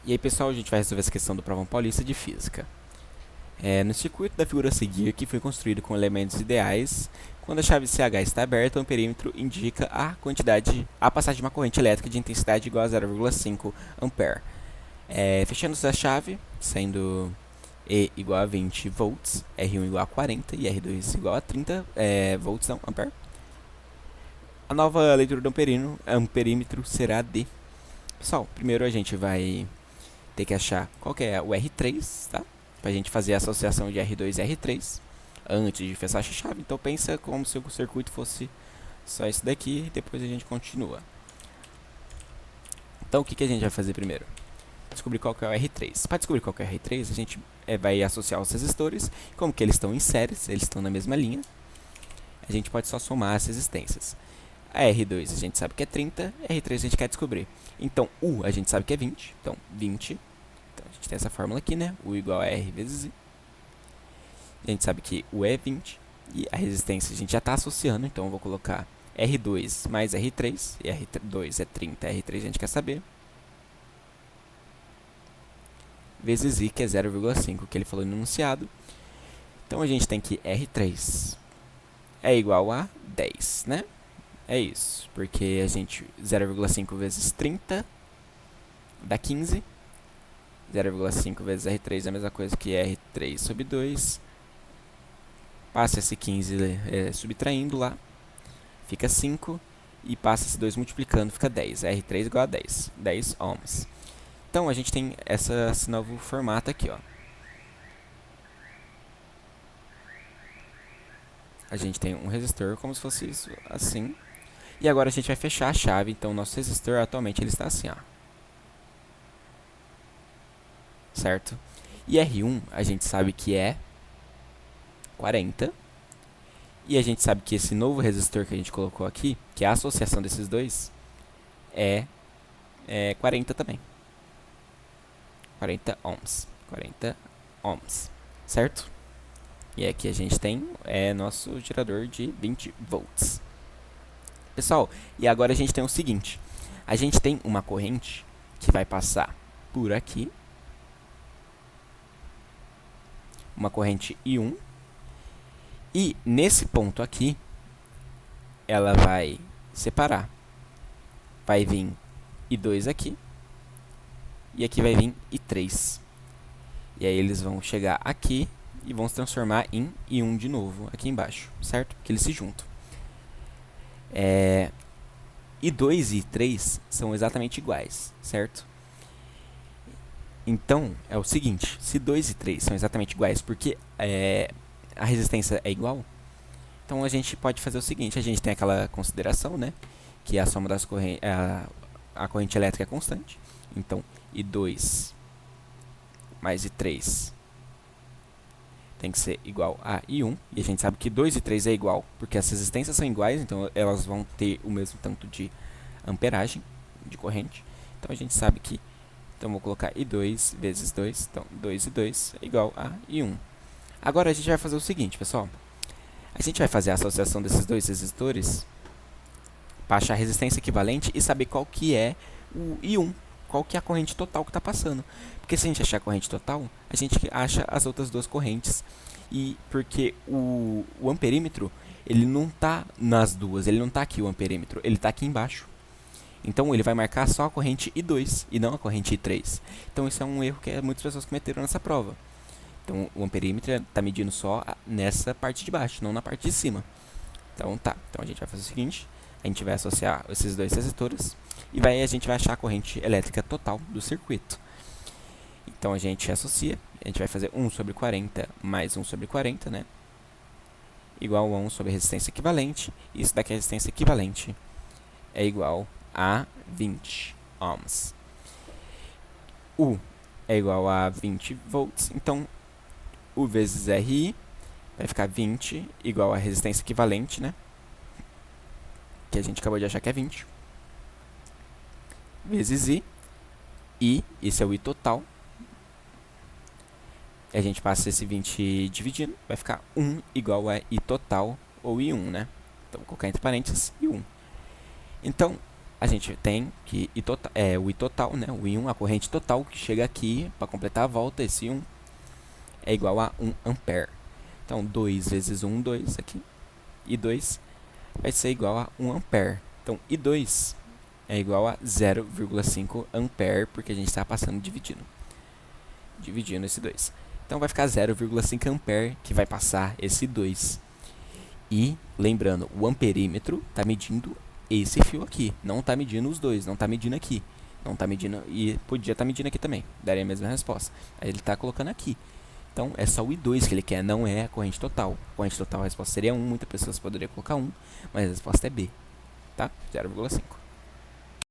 E aí, pessoal, a gente vai resolver essa questão do Provão Paulista de Física. No circuito da figura a seguir, que foi construído com elementos ideais, quando a chave CH está aberta, o perímetro indica a passagem de uma corrente elétrica de intensidade igual a 0,5 ampere. Fechando-se a chave, sendo E igual a 20 volts, R1 igual a 40 e R2 igual a 30 volts, não, ampere. A nova leitura do amperímetro será D. Pessoal, primeiro a gente vai ter que achar qual que é o R3, tá? Pra gente fazer a associação de R2 e R3 antes de fechar a chave. Então pensa como se o circuito fosse só isso daqui e depois a gente continua. Então o que a gente vai fazer primeiro? Descobrir qual que é o R3. Para descobrir qual que é o R3, a gente vai associar os resistores. Como que eles estão em séries, eles estão na mesma linha, a gente pode só somar as resistências. A R2 a gente sabe que é 30, R3 a gente quer descobrir. Então U a gente sabe que é 20, então 20. Então a gente tem essa fórmula aqui, né? U igual a R vezes I. A gente sabe que U é 20 e a resistência a gente já está associando, então eu vou colocar R2 mais R3, e R2 é 30, R3 a gente quer saber, vezes I, que é 0,5, que ele falou no enunciado. Então a gente tem que R3 é igual a 10, né? É isso, porque a gente 0,5 vezes 30 dá 15. 0,5 vezes R3 é a mesma coisa que R3 sobre 2. Passa esse 15 subtraindo lá, fica 5. E passa esse 2 multiplicando, fica 10. R3 igual a 10, 10 ohms. Então a gente tem esse novo formato aqui, ó. A gente tem um resistor como se fosse isso, assim. E agora a gente vai fechar a chave, então o nosso resistor atualmente ele está assim, ó. Certo? E R1 a gente sabe que é 40. E a gente sabe que esse novo resistor que a gente colocou aqui, que é a associação desses dois, é 40 também. 40 ohms. 40 ohms. Certo? E aqui a gente tem nosso gerador de 20 volts. Pessoal, e agora a gente tem o seguinte. A gente tem uma corrente que vai passar por aqui. Uma corrente I1. E nesse ponto aqui, ela vai separar. Vai vir I2 aqui. E aqui vai vir I3. E aí eles vão chegar aqui e vão se transformar em I1 de novo, aqui embaixo, certo? Porque eles se juntam. I2 e I3 são exatamente iguais, certo? Então, é o seguinte, se 2 e 3 são exatamente iguais porque a resistência é igual, então a gente pode fazer o seguinte, a gente tem aquela consideração, né? Que a soma das correntes, a corrente elétrica é constante. Então, I2 mais I3 tem que ser igual a I1. E a gente sabe que 2 e 3 é igual, porque as resistências são iguais, então elas vão ter o mesmo tanto de amperagem, de corrente. Então a gente sabe que, então vou colocar I2 vezes 2, então 2 e 2 é igual a I1. Agora a gente vai fazer o seguinte, pessoal. A gente vai fazer a associação desses dois resistores para achar a resistência equivalente e saber qual que é o I1. Qual que é a corrente total que está passando. Porque se a gente achar a corrente total, a gente acha as outras duas correntes. E porque o amperímetro, ele não está nas duas, ele não está aqui o amperímetro, ele está aqui embaixo. Então ele vai marcar só a corrente I2 e não a corrente I3. Então isso é um erro que muitas pessoas cometeram nessa prova. Então o amperímetro está medindo só nessa parte de baixo, não na parte de cima. Então tá, então a gente vai fazer o seguinte. A gente vai associar esses dois resistores e a gente vai achar a corrente elétrica total do circuito. Então a gente associa, a gente vai fazer 1 sobre 40 mais 1 sobre 40, né? Igual a 1 sobre resistência equivalente. E isso daqui é resistência equivalente é igual a 20 ohms. U é igual a 20 volts, então U vezes RI vai ficar 20 igual a resistência equivalente, né? Que a gente acabou de achar que é 20, vezes I, I, esse é o I total, a gente passa esse 20 dividindo, vai ficar 1 igual a I total, ou I1, né? Então, vou colocar entre parênteses, I1. Então, a gente tem que o I total, né? O I1, a corrente total que chega aqui para completar a volta, esse I1 é igual a 1 ampere. Então, 2 vezes 1, 2 aqui. I2 vai ser igual a 1 ampere. Então, I2 é igual a 0,5 ampere, porque a gente está passando dividindo esse 2. Então, vai ficar 0,5 ampere que vai passar esse 2. E, lembrando, o amperímetro está medindo esse fio aqui. Não está medindo os dois, não está medindo aqui. Não está medindo, e podia estar medindo aqui também. Daria a mesma resposta. Aí ele está colocando aqui. Então, é só o I2 que ele quer, não é a corrente total. A corrente total, a resposta seria 1. Muitas pessoas poderiam colocar 1, mas a resposta é B. Tá? 0,5.